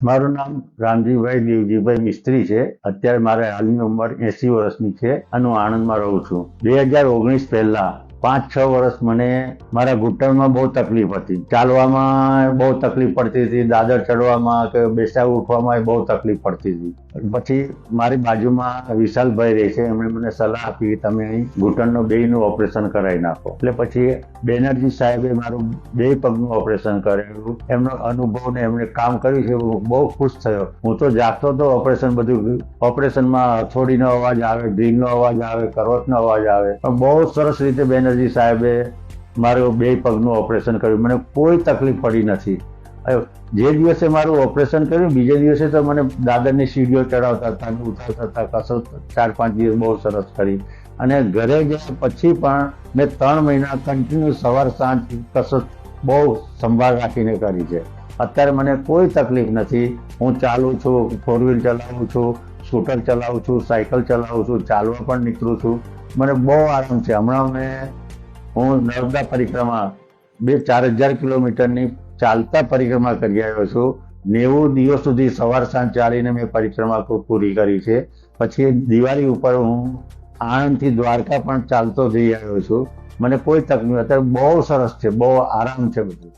મારું નામ રામજીભાઈ દેવજીભાઈ મિસ્ત્રી છે. અત્યારે મારે હાલની ઉંમર 80 વર્ષની છે અને હું આણંદમાં રહું છું. 2019 પહેલા 5-6 વર્ષ મને મારા ઘૂંટણમાં બહુ તકલીફ હતી. ચાલવામાં બહુ તકલીફ પડતી હતી, દાદર ચડવામાં કે બેસા ઉઠવામાં બહુ તકલીફ પડતી હતી. પછી મારી બાજુમાં વિશાલભાઈ રહે છે, એમણે મને સલાહ આપી તમે અહીં ઘૂંટણનો બેયનું ઓપરેશન કરાવી નાખો. એટલે પછી બેનર્જી સાહેબે મારું 2 પગનું ઓપરેશન કરાવ્યું. એમનો અનુભવ ને એમણે કામ કર્યું છે, હું બહુ ખુશ થયો. હું તો જાગતો તો ઓપરેશનમાં હથોડીનો અવાજ આવે, ડ્રીલનો અવાજ આવે, કરવટનો અવાજ આવે, પણ બહુ સરસ રીતે બેનર્જી સાહેબે મારું 2 પગનું ઓપરેશન કર્યું. મને કોઈ તકલીફ પડી નથી. જે દિવસે મારું ઓપરેશન કર્યું બીજે દિવસે તો મને દાદરની સીડીઓ ચડાવતા હતા, ઉતારતા હતા. કસરત 4-5 દિવસ બહુ સરસ કરી અને ઘરે ગયા પછી પણ મેં 3 મહિના કન્ટિન્યુ સવાર સાંજ કસરત બહુ સંભાળ રાખીને કરી છે. અત્યારે મને કોઈ તકલીફ નથી. હું ચાલું છું, 4 વ્હીલ ચલાવું છું, સ્કૂટર ચલાવું છું, સાયકલ ચલાવું છું, ચાલવા પણ નીકળું છું. મને બહુ આરામ છે. હમણાં હું નર્મદા પરિક્રમા 4,000 કિલોમીટરની ચાલતા પરિક્રમા કરી આવ્યો છું. 90 દિવસ સુધી સવાર સાંજ ચાલીને મેં પરિક્રમા પૂરી કરી છે. પછી દિવાળી ઉપર હું આણંદથી દ્વારકા પણ ચાલતો જઈ આવ્યો છું. મને કોઈ તકલીફ અત્યારે બહુ સરસ છે, બહુ આરામ છે બધું.